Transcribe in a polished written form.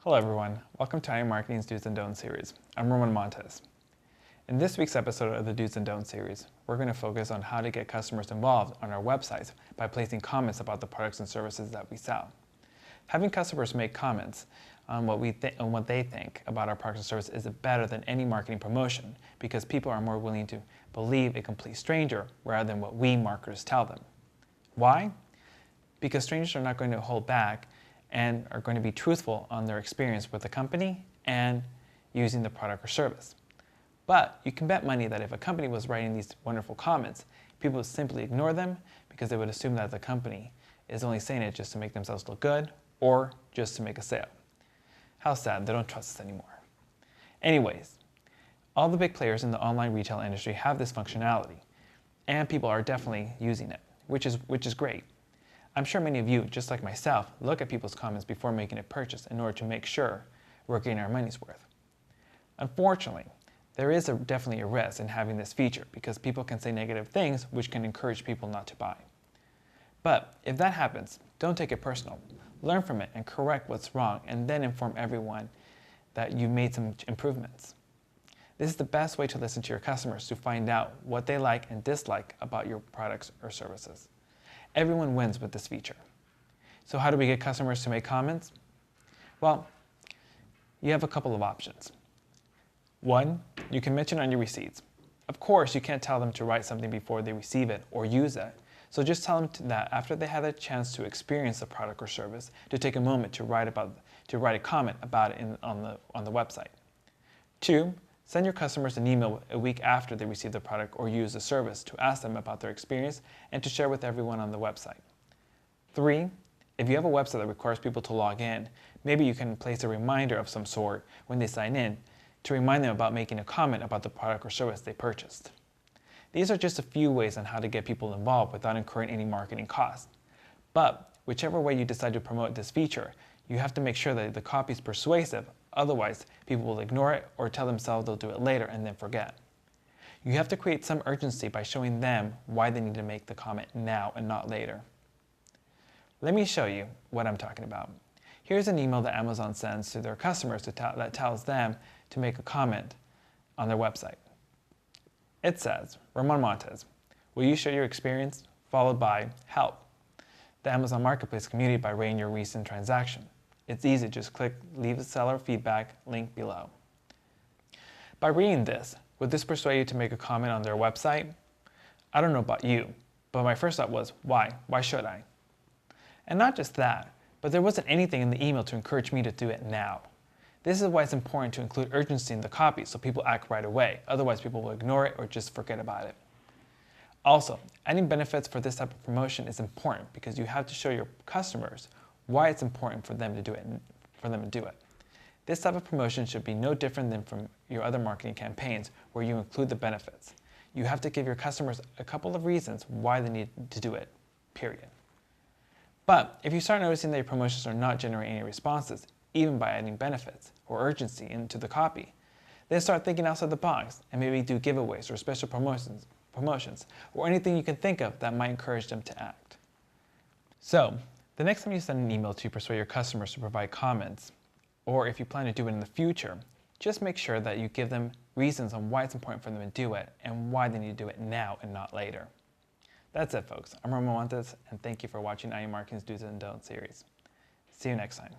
Hello everyone, welcome to IM Marketing's Do's and Don'ts series. I'm Roman Montes. In this week's episode of the Do's and Don'ts series, we're going to focus on how to get customers involved on our websites by placing comments about the products and services that we sell. Having customers make comments on what they think about our products and services is better than any marketing promotion because people are more willing to believe a complete stranger rather than what we marketers tell them. Why? Because strangers are not going to hold back and are going to be truthful on their experience with the company and using the product or service. But you can bet money that if a company was writing these wonderful comments, people would simply ignore them because they would assume that the company is only saying it just to make themselves look good or just to make a sale. How sad, they don't trust us anymore. Anyways, all the big players in the online retail industry have this functionality, and people are definitely using it, which is great. I'm sure many of you, just like myself, look at people's comments before making a purchase in order to make sure we're getting our money's worth. Unfortunately, there is definitely a risk in having this feature because people can say negative things which can encourage people not to buy. But if that happens, don't take it personal. Learn from it and correct what's wrong and then inform everyone that you made some improvements. This is the best way to listen to your customers to find out what they like and dislike about your products or services. Everyone wins with this feature. So how do we get customers to make comments? Well, you have a couple of options. One, you can mention on your receipts. Of course, you can't tell them to write something before they receive it or use it. So just tell them that after they have a chance to experience the product or service, to take a moment to write a comment about it on the website. Two, send your customers an email a week after they receive the product or use the service to ask them about their experience and to share with everyone on the website. Three, if you have a website that requires people to log in, maybe you can place a reminder of some sort when they sign in to remind them about making a comment about the product or service they purchased. These are just a few ways on how to get people involved without incurring any marketing costs. But whichever way you decide to promote this feature, you have to make sure that the copy is persuasive. Otherwise, people will ignore it or tell themselves they'll do it later and then forget. You have to create some urgency by showing them why they need to make the comment now and not later. Let me show you what I'm talking about. Here's an email that Amazon sends to their customers that tells them to make a comment on their website. It says, Ramon Montes, will you share your experience? Followed by, help, the Amazon Marketplace community by rating your recent transaction. It's easy, just click leave the seller feedback link below. By reading this, would this persuade you to make a comment on their website? I don't know about you, but my first thought was, why? Why should I? And not just that, but there wasn't anything in the email to encourage me to do it now. This is why it's important to include urgency in the copy so people act right away, otherwise people will ignore it or just forget about it. Also, adding benefits for this type of promotion is important because you have to show your customers why it's important for them to do it. This type of promotion should be no different than from your other marketing campaigns where you include the benefits. You have to give your customers a couple of reasons why they need to do it, period. But if you start noticing that your promotions are not generating any responses, even by adding benefits or urgency into the copy, then start thinking outside the box and maybe do giveaways or special promotions or anything you can think of that might encourage them to act. So, the next time you send an email to persuade your customers to provide comments, or if you plan to do it in the future, just make sure that you give them reasons on why it's important for them to do it and why they need to do it now and not later. That's it, folks. I'm Ramon Montes, and thank you for watching IM Marketing's Do's and Don'ts series. See you next time.